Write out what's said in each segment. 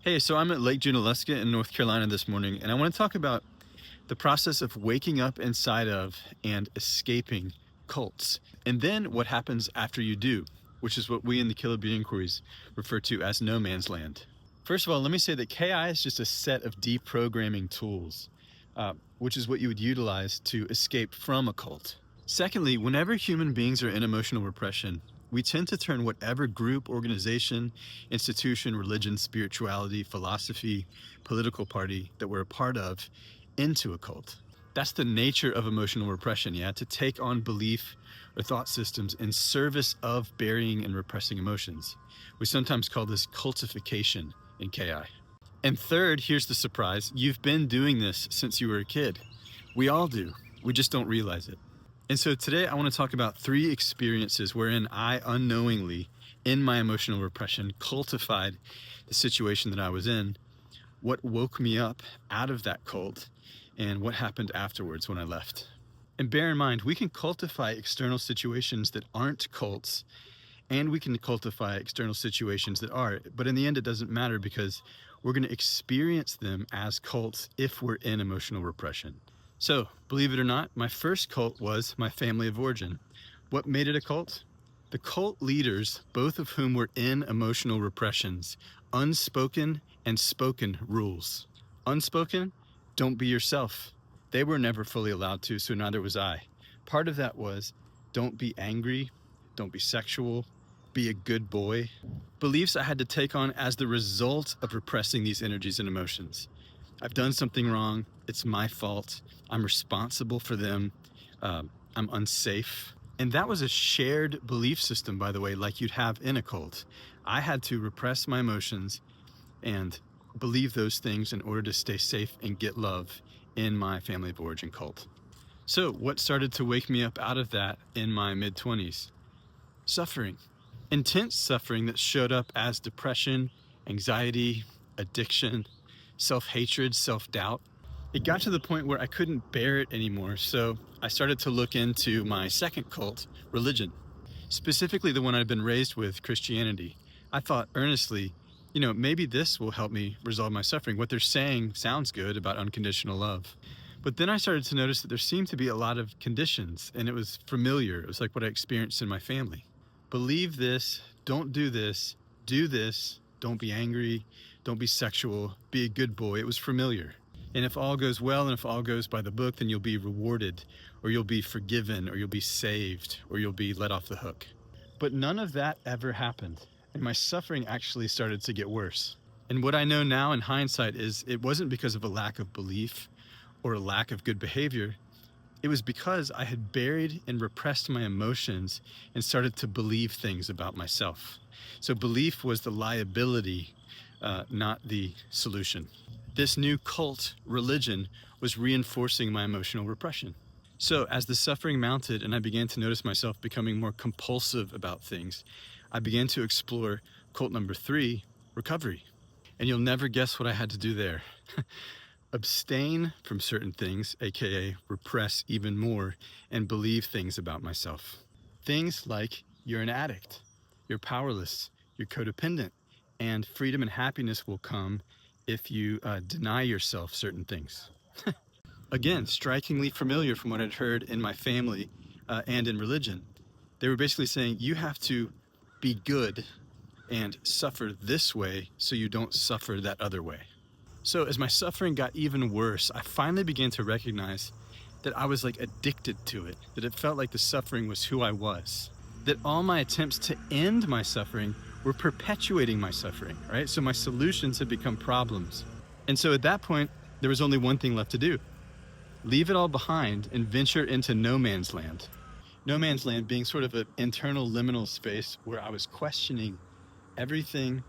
Hey, so I'm at Lake Junaluska in North Carolina this morning, and I want to talk about the process of waking up inside of and escaping cults, and then what happens after you do, which is what we in the Killer Bee Inquiries refer to as no man's land. First of all, let me say that KI is just a set of deprogramming tools, which is what you would utilize to escape from a cult. Secondly, whenever human beings are in emotional repression, we tend to turn whatever group, organization, institution, religion, spirituality, philosophy, political party that we're a part of into a cult. That's the nature of emotional repression, yeah, to take on belief or thought systems in service of burying and repressing emotions. We sometimes call this cultification in KI. And third, here's the surprise, you've been doing this since you were a kid. We all do, we just don't realize it. And so today I want to talk about 3 experiences wherein I unknowingly, in my emotional repression, cultified the situation that I was in, what woke me up out of that cult, and what happened afterwards when I left. And bear in mind, we can cultify external situations that aren't cults, and we can cultify external situations that are, but in the end it doesn't matter because we're going to experience them as cults if we're in emotional repression. So, believe it or not, my first cult was my family of origin. What made it a cult? The cult leaders, both of whom were in emotional repressions, unspoken and spoken rules. Unspoken, don't be yourself. They were never fully allowed to, so neither was I. Part of that was, don't be angry, don't be sexual, be a good boy. Beliefs I had to take on as the result of repressing these energies and emotions. I've done something wrong, it's my fault, I'm responsible for them, I'm unsafe. And that was a shared belief system, by the way, like you'd have in a cult. I had to repress my emotions and believe those things in order to stay safe and get love in my family of origin cult. So what started to wake me up out of that in my mid-20s? Suffering. Intense suffering that showed up as depression, anxiety, addiction, self-hatred, self-doubt. It got to the point where I couldn't bear it anymore, so I started to look into my second cult, religion, specifically the one I'd been raised with, Christianity. I thought earnestly, maybe this will help me resolve my suffering. What they're saying sounds good about unconditional love. But then I started to notice that there seemed to be a lot of conditions, and it was familiar. It was like what I experienced in my family. Believe this, don't do this, don't be angry, don't be sexual, be a good boy. It was familiar. And if all goes well and if all goes by the book, then you'll be rewarded, or you'll be forgiven, or you'll be saved, or you'll be let off the hook. But none of that ever happened. And my suffering actually started to get worse. And what I know now in hindsight is it wasn't because of a lack of belief or a lack of good behavior. It was because I had buried and repressed my emotions and started to believe things about myself. So belief was the liability, not the solution. This new cult religion was reinforcing my emotional repression. So as the suffering mounted and I began to notice myself becoming more compulsive about things, I began to explore cult number 3, recovery. And you'll never guess what I had to do there. Abstain from certain things, aka repress even more, and believe things about myself. Things like you're an addict, you're powerless, you're codependent, and freedom and happiness will come if you deny yourself certain things. Again, strikingly familiar from what I'd heard in my family and in religion. They were basically saying you have to be good and suffer this way so you don't suffer that other way. So as my suffering got even worse, I finally began to recognize that I was like addicted to it, that it felt like the suffering was who I was, that all my attempts to end my suffering were perpetuating my suffering, right? So my solutions had become problems. And so at that point, there was only one thing left to do. Leave it all behind and venture into no man's land. No man's land being sort of an internal liminal space where I was questioning everything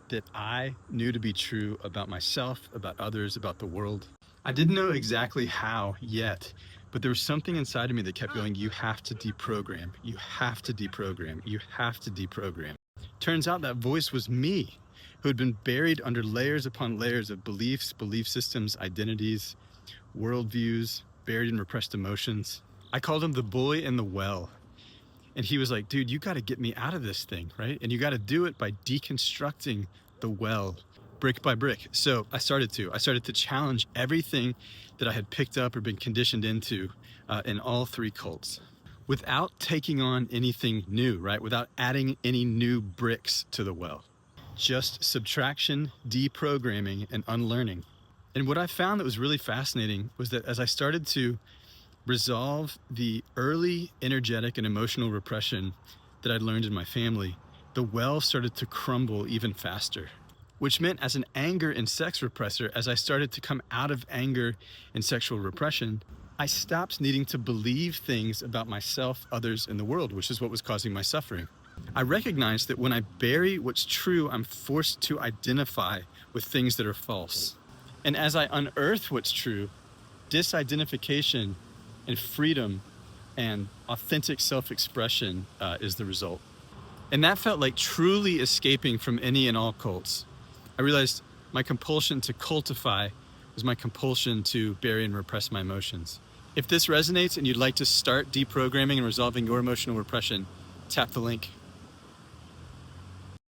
that I knew to be true about myself, about others, about the world. I didn't know exactly how yet, but there was something inside of me that kept going, you have to deprogram, you have to deprogram, you have to deprogram. Turns out that voice was me, who had been buried under layers upon layers of beliefs, belief systems, identities, worldviews, buried in repressed emotions. I called him the boy in the well. And he was like, dude, you got to get me out of this thing, right? And you got to do it by deconstructing the well, brick by brick. So I started to challenge everything that I had picked up or been conditioned into in all three cults, without taking on anything new, right? Without adding any new bricks to the well. Just subtraction, deprogramming, and unlearning. And what I found that was really fascinating was that as I started to resolve the early energetic and emotional repression that I'd learned in my family, the well started to crumble even faster. Which meant, as an anger and sex repressor, as I started to come out of anger and sexual repression, I stopped needing to believe things about myself, others, and the world, which is what was causing my suffering. I recognized that when I bury what's true, I'm forced to identify with things that are false. And as I unearth what's true, disidentification and freedom and authentic self-expression is the result. And that felt like truly escaping from any and all cults. I realized my compulsion to cultify was my compulsion to bury and repress my emotions. If this resonates and you'd like to start deprogramming and resolving your emotional repression, tap the link.